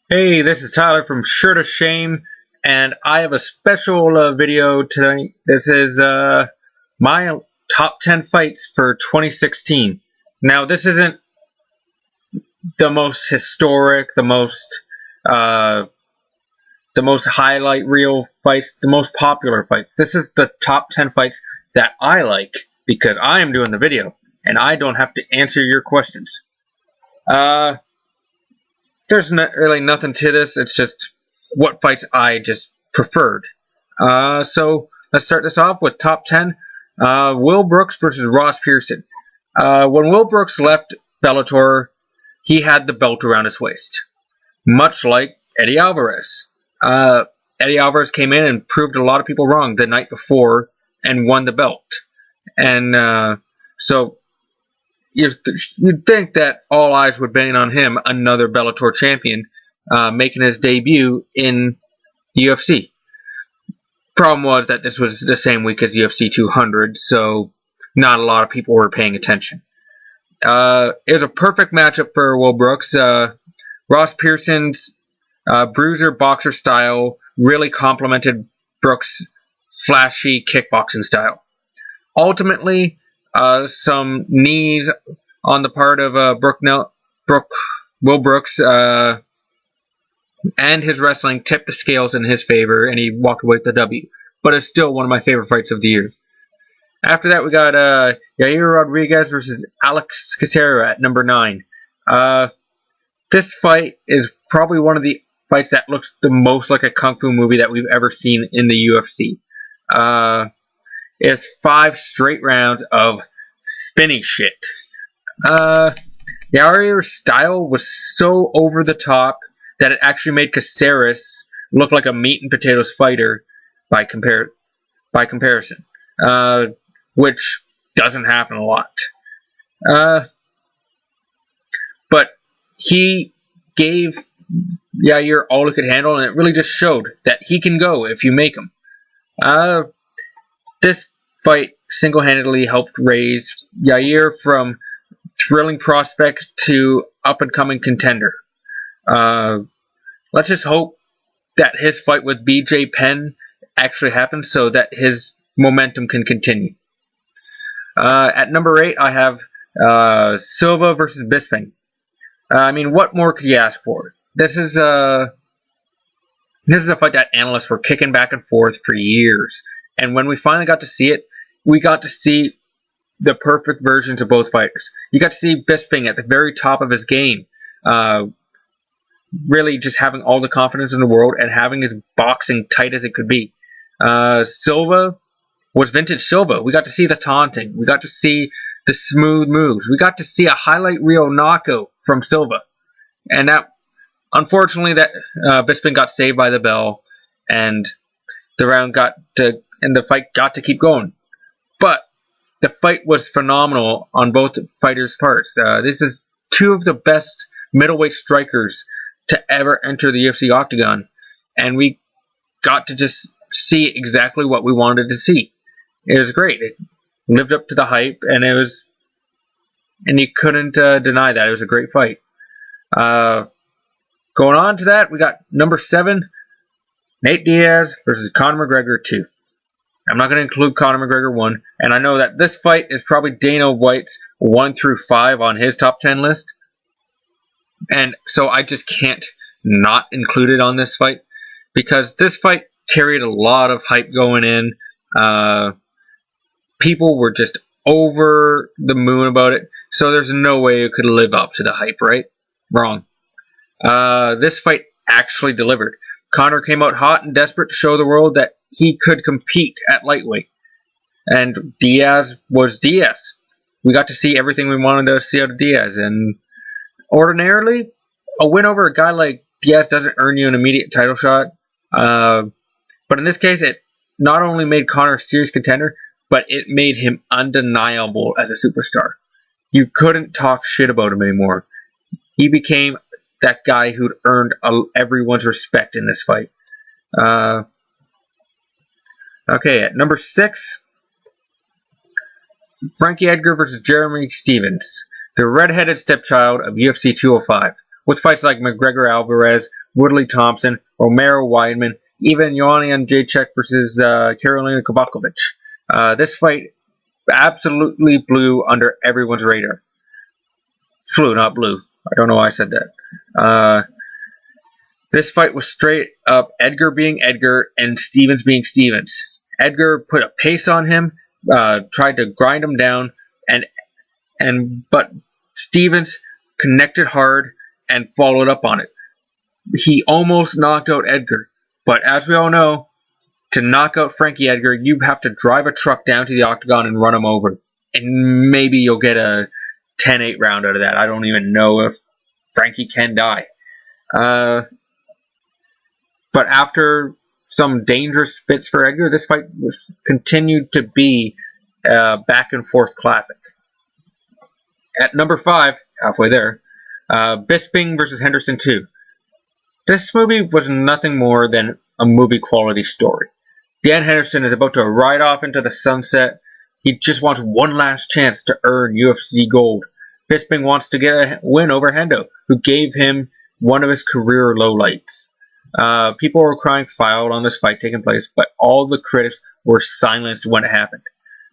Hey, this is Tyler from Sure to Shame, and I have a special video tonight. This is my top 10 fights for 2016. Now, this isn't the most historic, uh, the most highlight reel fights, the most popular fights. This is the top 10 fights that I like because I am doing the video, and I don't have to answer your questions. There's really nothing to this. It's just what fights I just preferred. So let's start this off with top 10. Will Brooks versus Ross Pearson. When Will Brooks left Bellator, he had the belt around his waist, much like Eddie Alvarez. Eddie Alvarez came in and proved a lot of people wrong the night before and won the belt. And so you'd think that all eyes would be on him, another Bellator champion, making his debut in the UFC. Problem was that this was the same week as UFC 200, so not a lot of people were paying attention. It was a perfect matchup for Will Brooks. Ross Pearson's bruiser boxer style really complemented Brooks' flashy kickboxing style. Ultimately, some knees on the part of Will Brooks and his wrestling tipped the scales in his favor, and he walked away with the W. But it's still one of my favorite fights of the year. After that, we got Yair Rodriguez versus Alex Caceres at number 9. This fight is probably one of the fights that looks the most like a kung fu movie that we've ever seen in the UFC. It's 5 straight rounds of spinny shit. Yair's style was so over the top that it actually made Caceres look like a meat and potatoes fighter by comparison, which doesn't happen a lot. But he gave Yair all he could handle, and it really just showed that he can go if you make him. This fight single-handedly helped raise Yair from thrilling prospect to up-and-coming contender. Let's just hope that his fight with BJ Penn actually happens so that his momentum can continue. At number 8, I have Silva versus Bisping. I mean, what more could you ask for? This is a fight that analysts were kicking back and forth for years. And when we finally got to see it, we got to see the perfect versions of both fighters. You got to see Bisping at the very top of his game, really just having all the confidence in the world and having his boxing tight as it could be. Silva was vintage Silva. We got to see the taunting. We got to see the smooth moves. We got to see a highlight reel knockout from Silva. And that, unfortunately, that Bisping got saved by the bell, and the fight got to keep going. But the fight was phenomenal on both fighters' parts. This is 2 of the best middleweight strikers to ever enter the UFC octagon, and we got to just see exactly what we wanted to see. It was great. It lived up to the hype, and you couldn't deny that. It was a great fight. Going on to that, we got number 7, Nate Diaz versus Conor McGregor 2. I'm not going to include Conor McGregor 1, and I know that this fight is probably Dana White's 1 through 5 on his top 10 list, and so I just can't not include it on this fight, because this fight carried a lot of hype going in. People were just over the moon about it, so there's no way it could live up to the hype, right? Wrong. This fight actually delivered. Conor came out hot and desperate to show the world that he could compete at lightweight. And Diaz was Diaz. We got to see everything we wanted to see out of Diaz. And ordinarily, a win over a guy like Diaz doesn't earn you an immediate title shot. But in this case, it not only made Conor a serious contender, but it made him undeniable as a superstar. You couldn't talk shit about him anymore. He became that guy who'd earned everyone's respect in this fight. Okay, at number 6, Frankie Edgar versus Jeremy Stephens, the redheaded stepchild of UFC 205, with fights like McGregor Alvarez, Woodley Thompson, Romero Weidman, even Joanna Jacek versus Karolina Kowalkiewicz. This fight absolutely blew under everyone's radar. Flew, not blue. I don't know why I said that. This fight was straight up Edgar being Edgar and Stevens being Stevens. Edgar put a pace on him, tried to grind him down, but Stevens connected hard and followed up on it. He almost knocked out Edgar, but as we all know, to knock out Frankie Edgar, you have to drive a truck down to the octagon and run him over, and maybe you'll get a 10-8 round out of that. I don't even know if Frankie can die. But after some dangerous fits for Edgar, this fight continued to be a back-and-forth classic. At number 5, halfway there, Bisping versus Henderson 2. This movie was nothing more than a movie-quality story. Dan Henderson is about to ride off into the sunset. He just wants one last chance to earn UFC gold. Bisping wants to get a win over Hendo, who gave him one of his career lowlights. People were crying foul on this fight taking place, but all the critics were silenced when it happened.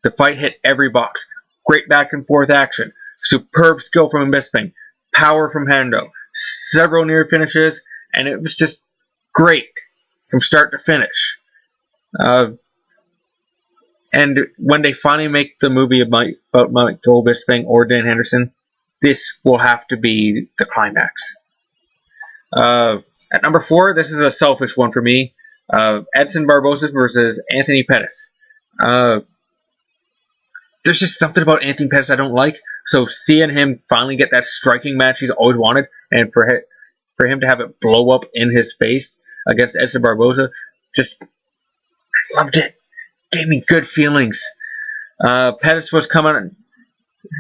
The fight hit every box. Great back and forth action. Superb skill from Bisping. Power from Hendo. Several near finishes, and it was just great from start to finish. And when they finally make the movie about Michael Bisping or Dan Henderson, this will have to be the climax. At number 4, this is a selfish one for me. Edson Barboza versus Anthony Pettis. There's just something about Anthony Pettis I don't like. So seeing him finally get that striking match he's always wanted, and for him to have it blow up in his face against Edson Barboza, just loved it. Gave me good feelings. Pettis was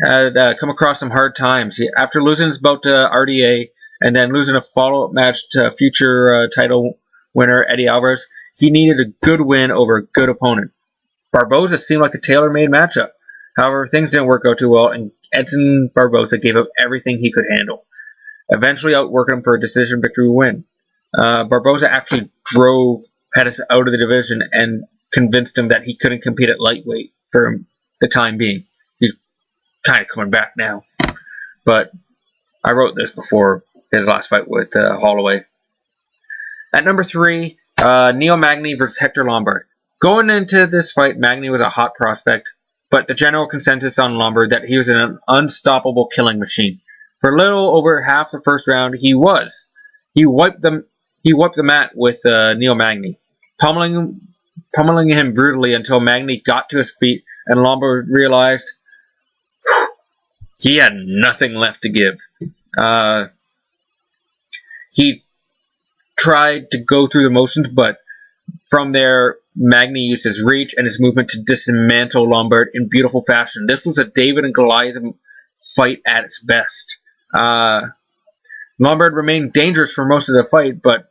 had come across some hard times. After losing his bout to RDA and then losing a follow-up match to future title winner Eddie Alvarez, he needed a good win over a good opponent. Barboza seemed like a tailor-made matchup. However, things didn't work out too well, and Edson Barboza gave up everything he could handle, eventually outworking him for a decision victory win. Barboza actually drove Pettis out of the division and convinced him that he couldn't compete at lightweight for the time being. He's kind of coming back now. But I wrote this before his last fight with Holloway. At number 3, Neil Magny versus Hector Lombard. Going into this fight, Magny was a hot prospect, but the general consensus on Lombard that he was an unstoppable killing machine. For a little over half the first round, he was. He wiped the mat with Neil Magny, pummeling him brutally until Magny got to his feet and Lombard realized he had nothing left to give. He tried to go through the motions, but from there, Magny used his reach and his movement to dismantle Lombard in beautiful fashion. This was a David and Goliath fight at its best. Lombard remained dangerous for most of the fight, but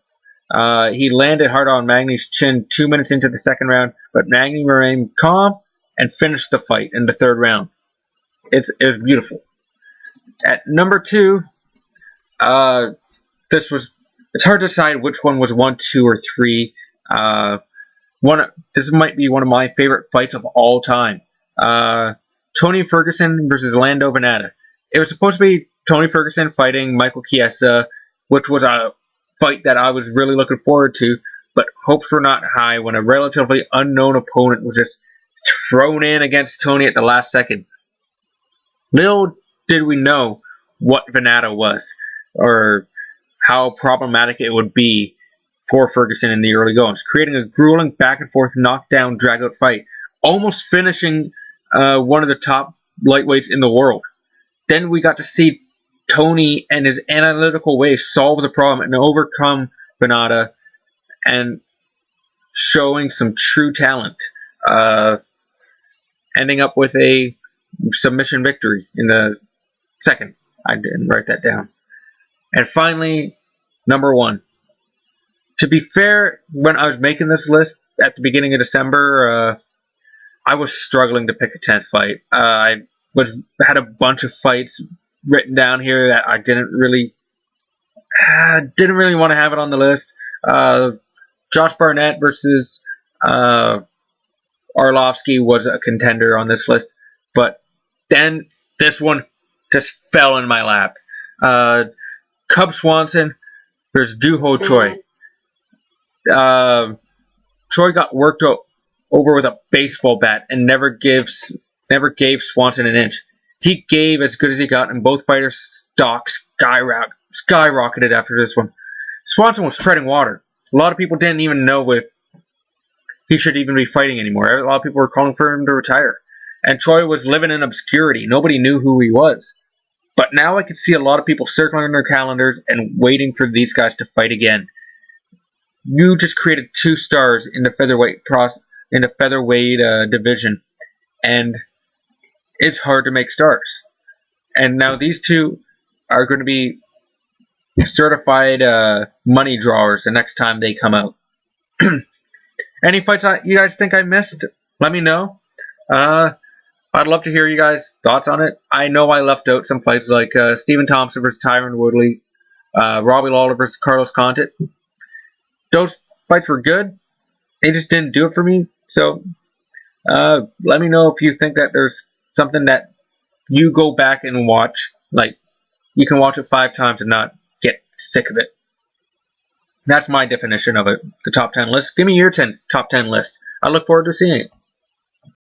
he landed hard on Magny's chin 2 minutes into the second round, but Magny remained calm and finished the fight in the third round. It was beautiful. At number 2, it's hard to decide which one was 1, 2, or 3. This might be one of my favorite fights of all time. Tony Ferguson versus Lando Vannata. It was supposed to be Tony Ferguson fighting Michael Chiesa, which was a fight that I was really looking forward to, but hopes were not high when a relatively unknown opponent was just thrown in against Tony at the last second. Little did we know what Vannata was, or how problematic it would be for Ferguson in the early goings, creating a grueling back-and-forth knockdown drag-out fight, almost finishing one of the top lightweights in the world. Then we got to see Tony and his analytical way solve the problem and overcome Vannata, and showing some true talent, ending up with a submission victory in the second. I didn't write that down. And finally, number 1. To be fair, when I was making this list at the beginning of December, I was struggling to pick a 10th fight. I had a bunch of fights written down here that I didn't really Didn't really want to have it on the list. Josh Barnett versus Arlovsky was a contender on this list, but then this one just fell in my lap. Cub Swanson versus Doo Ho Choi. Choi got worked over with a baseball bat and never gave Swanson an inch. He gave as good as he got, and both fighters' stocks skyrocketed after this one. Swanson was treading water. A lot of people didn't even know if he should even be fighting anymore. A lot of people were calling for him to retire. And Choi was living in obscurity. Nobody knew who he was. But now I could see a lot of people circling their calendars and waiting for these guys to fight again. You just created 2 stars in the featherweight division, and it's hard to make stars. And now these 2 are going to be certified money drawers the next time they come out. Any fights you guys think I missed? Let me know. I'd love to hear you guys' thoughts on it. I know I left out some fights like Stephen Thompson versus Tyron Woodley, Robbie Lawler versus Carlos Condit. Those fights were good. They just didn't do it for me. So let me know if you think that there's something that you go back and watch. Like, you can watch it 5 times and not get sick of it. That's my definition of it, the top 10 list. Give me your top 10 list. I look forward to seeing it.